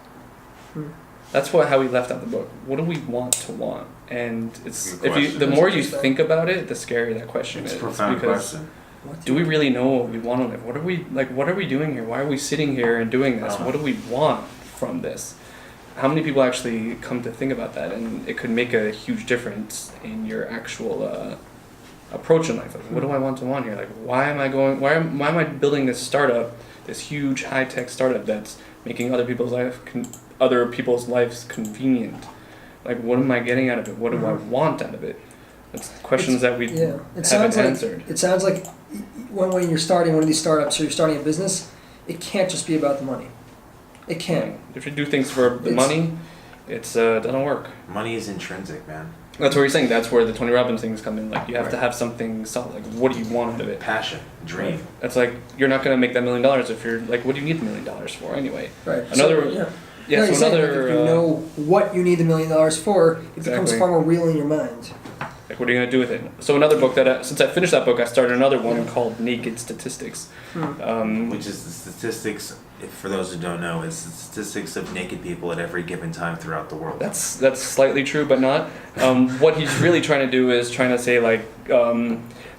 That's how he left out the book. What do we want to want? And it's the more you think about it, the scarier that question is. It's a profound question. Do we really know what we want to live? What are we doing here? Why are we sitting here and doing this? What do we want from this? How many people actually come to think about that? And it could make a huge difference in your actual approach in life. Like, what do I want to want here? Like, why am I building this startup, this huge high-tech startup that's making other people's lives convenient? Like, what am I getting out of it? What do I want out of it? It's questions that we haven't answered. It sounds like when you're starting one of these startups or you're starting a business, it can't just be about the money. It can't. If you do things for the money, it doesn't work. Money is intrinsic, man. That's what he's saying. That's where the Tony Robbins things come in. Like, you have to have something solid. Like, what do you want out of it? Passion, dream. It's like, you're not going to make that $1 million if you're like, what do you need $1 million for anyway? Right. Another. If you know what you need $1 million for, it becomes far more real in your mind. Like, what are you going to do with it? So another book that, since I finished that book, I started another one called Naked Statistics. Which is the statistics, for those who don't know, it's the statistics of naked people at every given time throughout the world. That's slightly true, but not. What he's really trying to do is trying to say, like,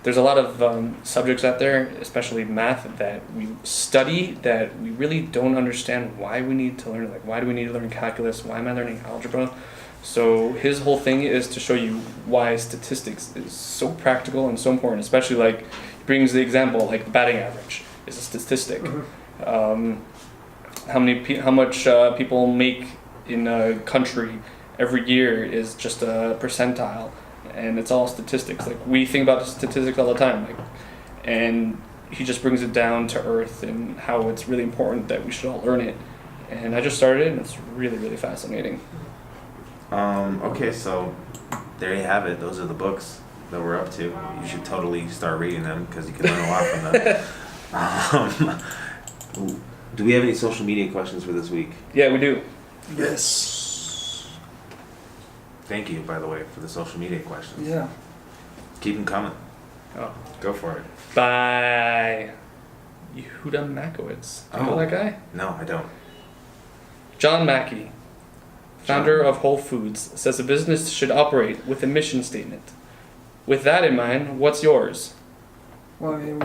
there's a lot of subjects out there, especially math, that we study that we really don't understand why we need to learn. Like, why do we need to learn calculus? Why am I learning algebra? So his whole thing is to show you why statistics is so practical and so important. Especially, like, he brings the example, like, the batting average is a statistic. How much people make in a country every year is just a percentile. And it's all statistics. Like, we think about statistics all the time, like, and he just brings it down to earth and how it's really important that we should all learn it. And I just started it, and it's really, really fascinating. Okay, so there you have it. Those are the books that we're up to. You should totally start reading them because you can learn a lot from them. Do we have any social media questions for this week? Yeah, we do. Yes. Thank you, by the way, for the social media questions. Yeah. Keep them coming. Oh. Go for it. By Yehuda Makowitz. Do you know that guy? No, I don't. John Mackey. founder of Whole Foods, says a business should operate with a mission statement. With that in mind, what's yours? Well, I mean,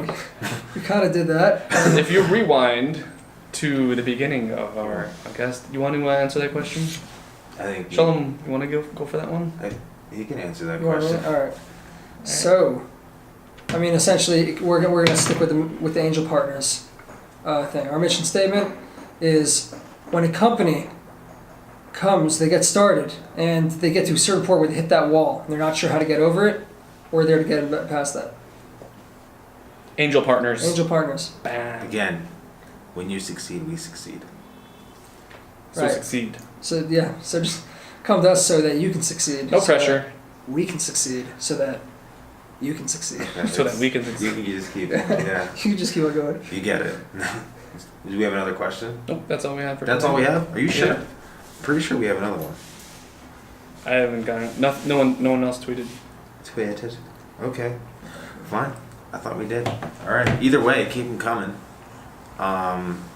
we kind of did that. If you rewind to the beginning of our podcast, you want to answer that question? I think Shalom, you want to go for that one? he can answer that You want question. me? All right. So, I mean, essentially, we're gonna stick with the Angel Partners thing. Our mission statement is when a company comes, they get started, and they get to a certain point where they hit that wall, and they're not sure how to get over it, we're there to get them past that. Angel Partners. Angel Partners. Bam. Again, when you succeed, we succeed. So Right. succeed. So yeah, so just come to us so that you can succeed. No so pressure. that we can succeed, so that you can succeed. So that we can You succeed. can just keep it. Yeah. You can just keep on going. You get it. Do we have another question? Nope, that's all we have for That's today. all we have? Are you sure? Yeah. Pretty sure we have another one. I haven't gotten. No one else tweeted. Tweeted. Okay. Fine. I thought we did. Alright. Either way, keep them coming.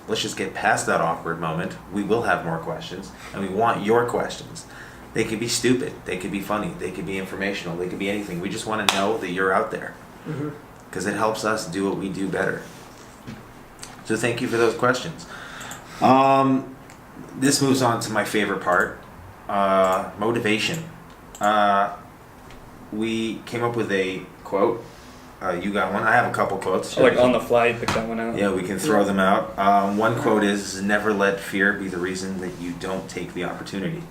Let's just get past that awkward moment. We will have more questions, and we want your questions. They could be stupid. They could be funny. They could be informational. They could be anything. We just want to know that you're out there, because it helps us do what we do better. So thank you for those questions. This moves on to my favorite part, motivation. We came up with a quote. You got one. I have a couple quotes. Oh, like on the fly, you pick that one out. Yeah, we can throw them out. One quote is, "Never let fear be the reason that you don't take the opportunity."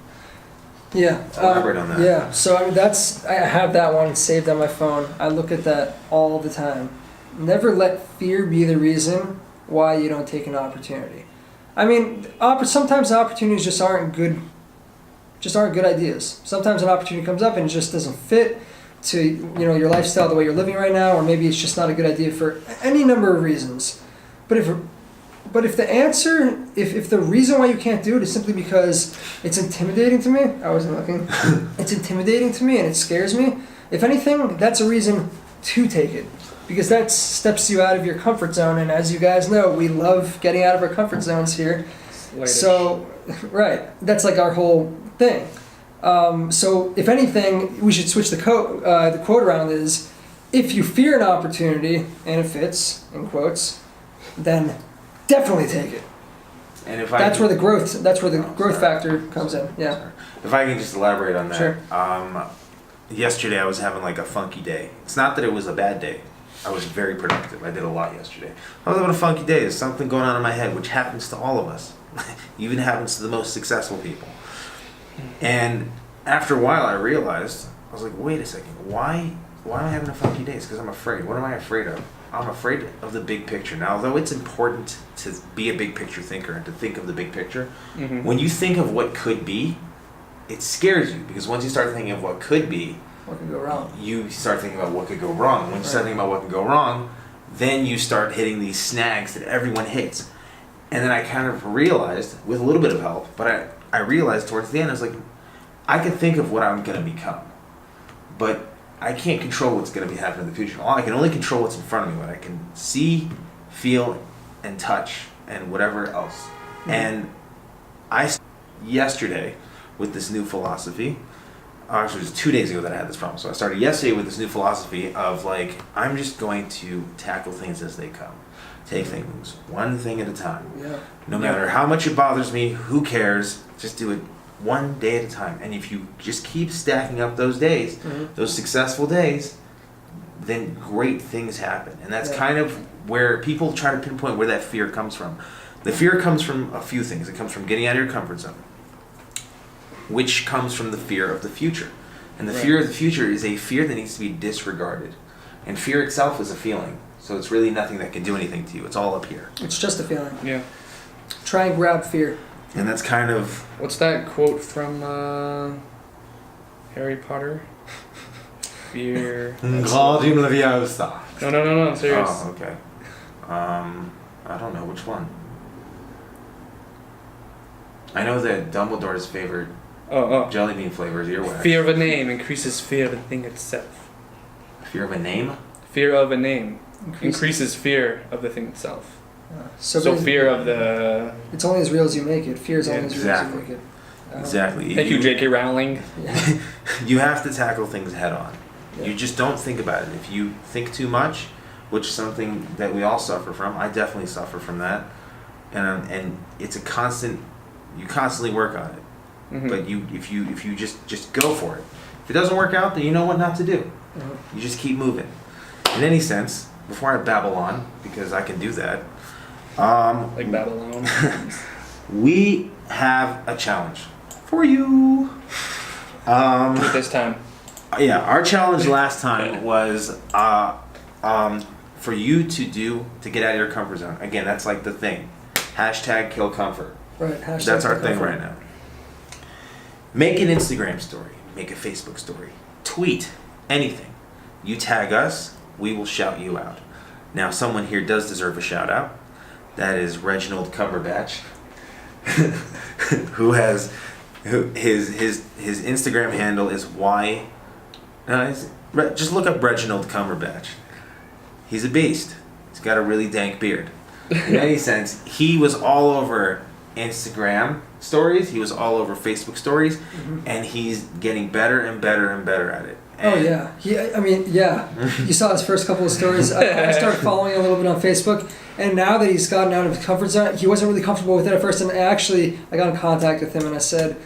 Yeah. Elaborate on that. Yeah. So I mean, I have that one saved on my phone. I look at that all the time. Never let fear be the reason why you don't take an opportunity. I mean, sometimes opportunities just aren't good. Just aren't good ideas. Sometimes an opportunity comes up and it just doesn't fit to your lifestyle, the way you're living right now, or maybe it's just not a good idea for any number of reasons. But if the answer, if the reason why you can't do it is simply because it's intimidating to me, I wasn't looking. It's intimidating to me and it scares me. If anything, that's a reason to take it, because that steps you out of your comfort zone. And as you guys know, we love getting out of our comfort zones here. Lightish. So, right, that's like our whole thing. So if anything, we should switch the quote around is, if you fear an opportunity, and it fits, in quotes, then definitely take it. And if That's where the growth factor comes in. Yeah. Sorry. If I can just elaborate on that. Sure. Yesterday I was having like a funky day. It's not that it was a bad day. I was very productive. I did a lot yesterday. I was having a funky day. There's something going on in my head, which happens to all of us. Even happens to the most successful people. And after a while I realized, I was like, wait a second, why am I having a funky day? It's because I'm afraid. What am I afraid of? I'm afraid of the big picture. Now, although it's important to be a big picture thinker and to think of the big picture, when you think of what could be, it scares you, because once you start thinking of what could be, What can go wrong? you start thinking about what could go wrong. When you start thinking about what could go wrong, then you start hitting these snags that everyone hits. And then I kind of realized, with a little bit of help, but I realized towards the end, I was like, I can think of what I'm going to become, but I can't control what's going to be happening in the future. I can only control what's in front of me, what I can see, feel, and touch, and whatever else. And yesterday, with this new philosophy, actually it was 2 days ago that I had this problem, so I started yesterday with this new philosophy of like, I'm just going to tackle things as they come. Take things one thing at a time. Yeah. No matter how much it bothers me, who cares? Just do it one day at a time. And if you just keep stacking up those days, those successful days, then great things happen. And that's kind of where people try to pinpoint where that fear comes from. The fear comes from a few things. It comes from getting out of your comfort zone, which comes from the fear of the future. And the fear of the future is a fear that needs to be disregarded. And fear itself is a feeling. So it's really nothing that can do anything to you. It's all up here. It's just a feeling. Yeah. Try and grab fear. And that's kind of... What's that quote from Harry Potter? Fear. Wingardium Leviosa. No, serious. Oh, okay. I don't know which one. I know that Dumbledore's favorite jelly bean flavor is earwax. Fear of a name increases fear of the thing itself. Fear of a name? Fear of a name increases fear of the thing itself. So So fear of the... It's only as real as you make it. Fear is only as real as you Exactly. make it. Exactly. Thank you, J.K. Rowling. You have to tackle things head on. Yeah. You just don't think about it. If you think too much, which is something that we all suffer from, I definitely suffer from that, and it's a constant. You constantly work on it, Mhm. but if you just go for it. If it doesn't work out, then you know what not to do. You just keep moving. In any sense, before I babble on, because I can do that. Like Babylon. We have a challenge for you. This time. Yeah, our challenge last time was for you to get out of your comfort zone. Again, that's like the thing. Hashtag kill comfort. Right. Hashtag That's our kill thing comfort. right now. Make an Instagram story. Make a Facebook story. Tweet. Anything. You tag us, we will shout you out. Now, someone here does deserve a shout out. That is Reginald Cumberbatch, his Instagram handle is just look up Reginald Cumberbatch. He's a beast. He's got a really dank beard. In any sense, he was all over Instagram stories. He was all over Facebook stories, and he's getting better and better and better at it. Oh yeah, you saw his first couple of stories. I started following a little bit on Facebook, and now that he's gotten out of his comfort zone, he wasn't really comfortable with it at first. And I got in contact with him, and I said,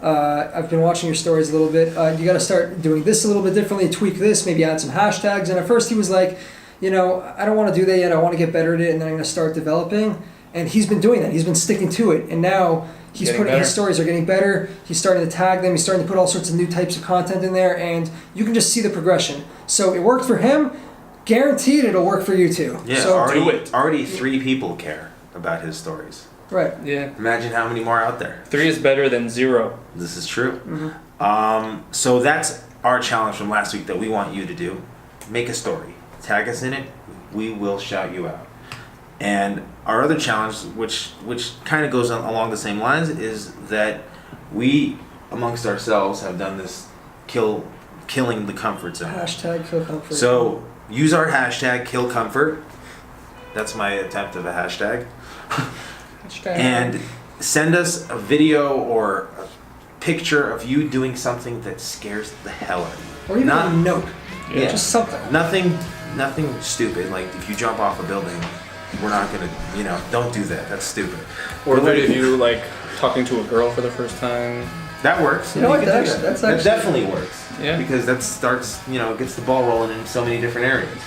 "I've been watching your stories a little bit. You got to start doing this a little bit differently. Tweak this, maybe add some hashtags." And at first, he was like, "I don't want to do that yet. I want to get better at it, and then I'm going to start developing." And he's been doing that. He's been sticking to it, and now his stories are getting better. He's starting to tag them. He's starting to put all sorts of new types of content in there, and you can just see the progression. So it worked for him. Guaranteed, it'll work for you too. Yeah, so already 3 people care about his stories. Right. Yeah. Imagine how many more out there. 3 is better than 0. This is true. So that's our challenge from last week that we want you to do. Make a story. Tag us in it. We will shout you out. And our other challenge, which kind of goes along the same lines, is that we, amongst ourselves, have done this killing the comfort zone. Hashtag kill comfort. So use our hashtag kill comfort. That's my attempt of a hashtag. And send us a video or a picture of you doing something that scares the hell out of you. Or even a note. Yeah. Just something. Nothing stupid. Like if you jump off a building, we're not gonna, don't do that. That's stupid. Or a video of you like talking to a girl for the first time. That works. You know what? can do That's that actually definitely works. Yeah. Because that starts, gets the ball rolling in so many different areas.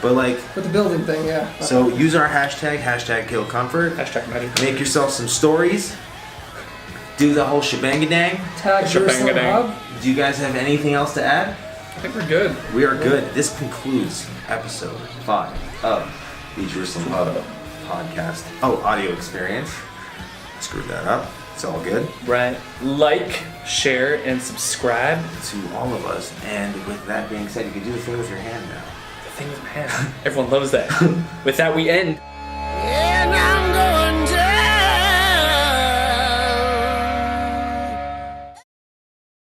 But with the building thing, yeah. So use our hashtag kill comfort. Hashtag magic. Make yourself some stories. Do the whole shebang-a-dang. Tag Jerusalem Shebang-a-dang. Hub. Do you guys have anything else to add? I think we're good. We are good. This concludes episode 5 of the Jerusalem Hub podcast. Oh, audio experience. Screwed that up. It's all good. Right. Like, share, and subscribe. To all of us. And with that being said, you can do the thing with your hand now. The thing with my hand. Everyone loves that. With that, we end.